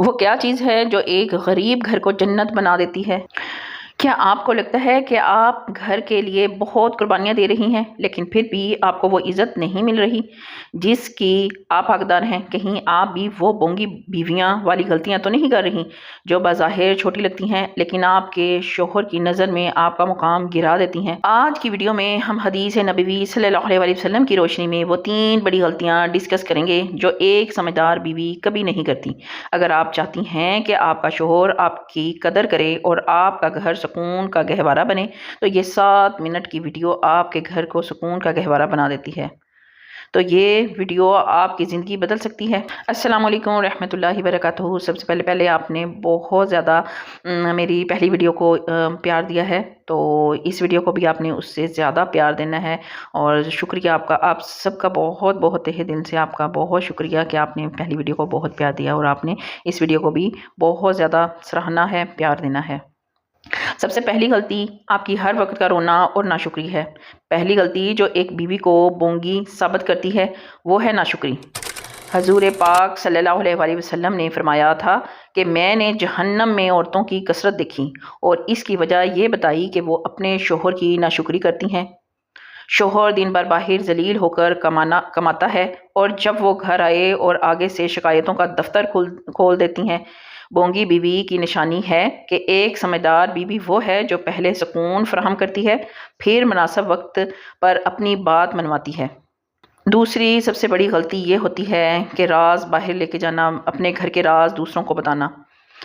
وہ کیا چیز ہے جو ایک غریب گھر کو جنت بنا دیتی ہے؟ کیا آپ کو لگتا ہے کہ آپ گھر کے لیے بہت قربانیاں دے رہی ہیں لیکن پھر بھی آپ کو وہ عزت نہیں مل رہی جس کی آپ حقدار ہیں؟ کہیں آپ بھی وہ بونگی بیویاں والی غلطیاں تو نہیں کر رہی جو بظاہر چھوٹی لگتی ہیں لیکن آپ کے شوہر کی نظر میں آپ کا مقام گرا دیتی ہیں؟ آج کی ویڈیو میں ہم حدیث نبوی صلی اللہ علیہ وسلم کی روشنی میں وہ 3 بڑی غلطیاں ڈسکس کریں گے جو ایک سمجھدار بیوی کبھی نہیں کرتی۔ اگر آپ چاہتی ہیں کہ آپ کا شوہر آپ کی قدر کرے اور آپ کا گھر سکون کا گہوارہ بنے تو یہ 7 منٹ کی ویڈیو آپ کے گھر کو سکون کا گہوارہ بنا دیتی ہے۔ تو یہ ویڈیو آپ کی زندگی بدل سکتی ہے۔ السلام علیکم ورحمۃ اللہ وبرکاتہ۔ سب سے پہلے آپ نے بہت زیادہ میری پہلی ویڈیو کو پیار دیا ہے، تو اس ویڈیو کو بھی آپ نے اس سے زیادہ پیار دینا ہے، اور شکریہ آپ کا، آپ سب کا بہت بہت تہہ دل سے آپ کا بہت شکریہ کہ آپ نے پہلی ویڈیو کو بہت پیار دیا اور آپ نے اس ویڈیو کو بھی بہت زیادہ سراہنا ہے، پیار دینا ہے۔ سب سے پہلی غلطی آپ کی ہر وقت کا رونا اور ناشکری ہے۔ پہلی غلطی جو ایک بیوی کو بونگی ثابت کرتی ہے وہ ہے ناشکری۔ حضور پاک صلی اللہ علیہ وسلم نے فرمایا تھا کہ میں نے جہنم میں عورتوں کی کثرت دیکھی اور اس کی وجہ یہ بتائی کہ وہ اپنے شوہر کی ناشکری کرتی ہیں۔ شوہر دن بھر باہر ذلیل ہو کر کماتا ہے اور جب وہ گھر آئے اور آگے سے شکایتوں کا دفتر کھول دیتی ہیں۔ بونگی بیوی کی نشانی ہے کہ ایک سمجھدار بیوی وہ ہے جو پہلے سکون فراہم کرتی ہے، پھر مناسب وقت پر اپنی بات منواتی ہے۔ دوسری سب سے بڑی غلطی یہ ہوتی ہے کہ راز باہر لے کے جانا، اپنے گھر کے راز دوسروں کو بتانا،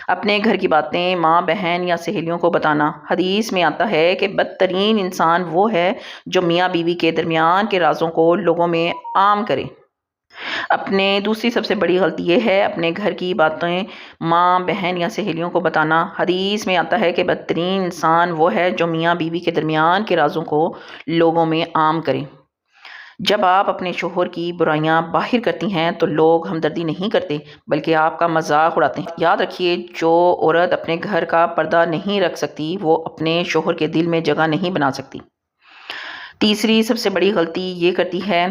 اپنے گھر کی باتیں ماں بہن یا سہیلیوں کو بتانا۔ حدیث میں آتا ہے کہ بدترین انسان وہ ہے جو میاں بیوی کے درمیان کے رازوں کو لوگوں میں عام کرے۔ دوسری سب سے بڑی غلطی یہ ہے اپنے گھر کی باتیں ماں بہن یا سہیلیوں کو بتانا۔ حدیث میں آتا ہے کہ بدترین انسان وہ ہے جو میاں بیوی کے درمیان کے رازوں کو لوگوں میں عام کرے۔ جب آپ اپنے شوہر کی برائیاں باہر کرتی ہیں تو لوگ ہمدردی نہیں کرتے بلکہ آپ کا مذاق اڑاتے ہیں۔ یاد رکھیے، جو عورت اپنے گھر کا پردہ نہیں رکھ سکتی وہ اپنے شوہر کے دل میں جگہ نہیں بنا سکتی۔ تیسری سب سے بڑی غلطی یہ کرتی ہے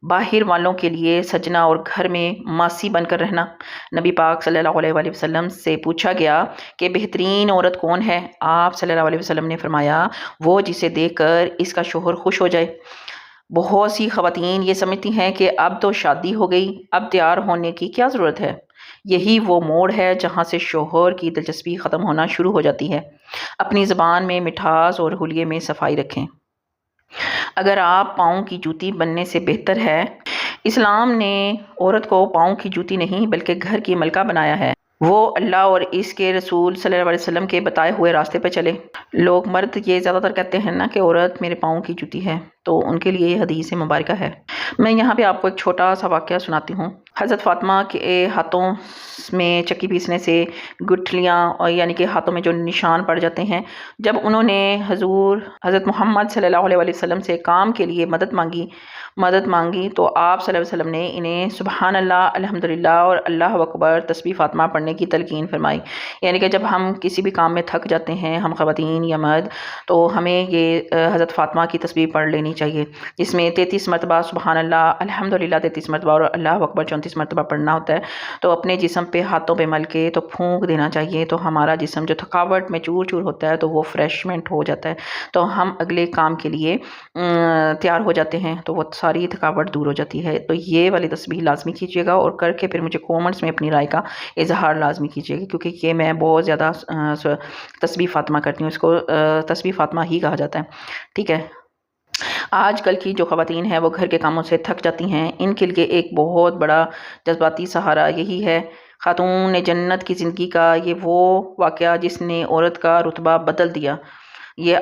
باہر والوں کے لیے سجنا اور گھر میں ماسی بن کر رہنا۔ نبی پاک صلی اللہ علیہ وسلم سے پوچھا گیا کہ بہترین عورت کون ہے؟ آپ صلی اللہ علیہ وسلم نے فرمایا، وہ جسے دیکھ کر اس کا شوہر خوش ہو جائے۔ بہت سی خواتین یہ سمجھتی ہیں کہ اب تو شادی ہو گئی، اب تیار ہونے کی کیا ضرورت ہے۔ یہی وہ موڑ ہے جہاں سے شوہر کی دلچسپی ختم ہونا شروع ہو جاتی ہے۔ اپنی زبان میں مٹھاس اور حلیے میں صفائی رکھیں۔ اگر آپ پاؤں کی جوتی بننے سے بہتر ہے، اسلام نے عورت کو پاؤں کی جوتی نہیں بلکہ گھر کی ملکہ بنایا ہے۔ وہ اللہ اور اس کے رسول صلی اللہ علیہ وسلم کے بتائے ہوئے راستے پہ چلے۔ لوگ مرد یہ زیادہ تر کہتے ہیں نا کہ عورت میرے پاؤں کی جوتی ہے، تو ان کے لیے یہ حدیث مبارکہ ہے۔ میں یہاں پہ آپ کو ایک چھوٹا سا واقعہ سناتی ہوں۔ حضرت فاطمہ کے ہاتھوں میں چکی پیسنے سے گٹھلیاں اور یعنی کہ ہاتھوں میں جو نشان پڑ جاتے ہیں، جب انہوں نے حضرت محمد صلی اللہ علیہ وسلم سے کام کے لیے مدد مانگی تو آپ صلی اللہ علیہ وسلم نے انہیں سبحان اللہ، الحمدللہ اور اللہ اکبر تسبیح فاطمہ پڑھنے کی تلقین فرمائی۔ یعنی کہ جب ہم کسی بھی کام میں تھک جاتے ہیں، ہم خواتین یا مرد، تو ہمیں یہ حضرت فاطمہ کی تسبیح پڑھ لینی چاہیے، جس میں 33 مرتبہ سبحان اللہ، الحمدللہ 33 مرتبہ اور اللہ اکبر 34 مرتبہ پڑھنا ہوتا ہے۔ تو اپنے جسم پہ ہاتھوں پہ مل کے تو پھونک دینا چاہیے، تو ہمارا جسم جو تھکاوٹ میں چور چور ہوتا ہے تو وہ فریشمنٹ ہو جاتا ہے، تو ہم اگلے کام کے لیے تیار ہو جاتے ہیں، تو وہ ساری تھکاوٹ دور ہو جاتی ہے۔ تو یہ والی تسبیح لازمی کیجیے گا اور کر کے پھر مجھے کومنٹس میں اپنی رائے کا اظہار لازمی کیجیے گا، کیونکہ یہ میں بہت زیادہ تسبیح فاطمہ کرتی ہوں، اس کو تسبیح فاطمہ ہی کہا جاتا ہے، ٹھیک ہے۔ آج کل کی جو خواتین ہیں وہ گھر کے کاموں سے تھک جاتی ہیں، ان کے لیے ایک بہت بڑا جذباتی سہارا یہی ہے خاتون جنت کی زندگی کا یہ وہ واقعہ جس نے عورت کا رتبہ بدل دیا۔ یہ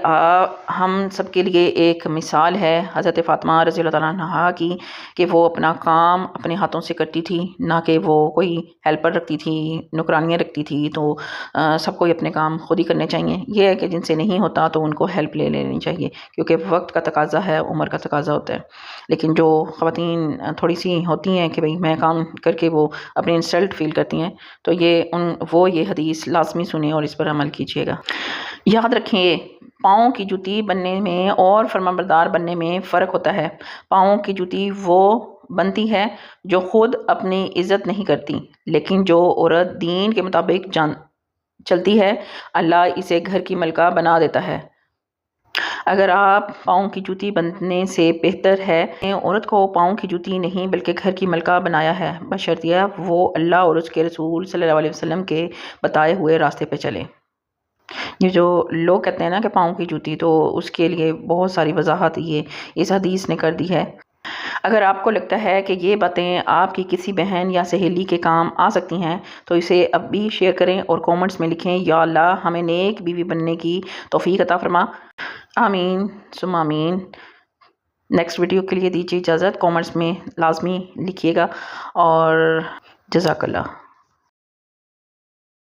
ہم سب کے لیے ایک مثال ہے حضرت فاطمہ رضی اللہ تعالیٰ عنہا کی، کہ وہ اپنا کام اپنے ہاتھوں سے کرتی تھی، نہ کہ وہ کوئی ہیلپر رکھتی تھی، نوکرانیاں رکھتی تھی۔ تو سب کو اپنے کام خود ہی کرنے چاہیے۔ یہ ہے کہ جن سے نہیں ہوتا تو ان کو ہیلپ لے لینی چاہیے، کیونکہ وقت کا تقاضا ہے، عمر کا تقاضا ہوتا ہے۔ لیکن جو خواتین تھوڑی سی ہوتی ہیں کہ بھئی میں کام کر کے وہ اپنے انسلٹ فیل کرتی ہیں، تو یہ حدیث لازمی سنیں اور اس پر عمل کیجیے گا۔ یاد رکھیں، پاؤں کی جوتی بننے میں اور فرمانبردار بننے میں فرق ہوتا ہے۔ پاؤں کی جوتی وہ بنتی ہے جو خود اپنی عزت نہیں کرتی، لیکن جو عورت دین کے مطابق چلتی ہے اللہ اسے گھر کی ملکہ بنا دیتا ہے۔ اگر آپ پاؤں کی جوتی بننے سے بہتر ہے، عورت کو پاؤں کی جوتی نہیں بلکہ گھر کی ملکہ بنایا ہے، بشرطیہ وہ اللہ اور اس کے رسول صلی اللہ علیہ وسلم کے بتائے ہوئے راستے پہ چلے۔ یہ جو لوگ کہتے ہیں نا کہ پاؤں کی جوتی، تو اس کے لیے بہت ساری وضاحت اس حدیث نے کر دی ہے۔ اگر آپ کو لگتا ہے کہ یہ باتیں آپ کی کسی بہن یا سہیلی کے کام آ سکتی ہیں تو اسے اب بھی شیئر کریں اور کومنٹس میں لکھیں یا اللہ ہمیں نیک بیوی بننے کی توفیق عطا فرما، آمین ثم آمین۔ نیکسٹ ویڈیو کے لیے دیجیے اجازت، کومنٹس میں لازمی لکھیے گا اور جزاک اللہ۔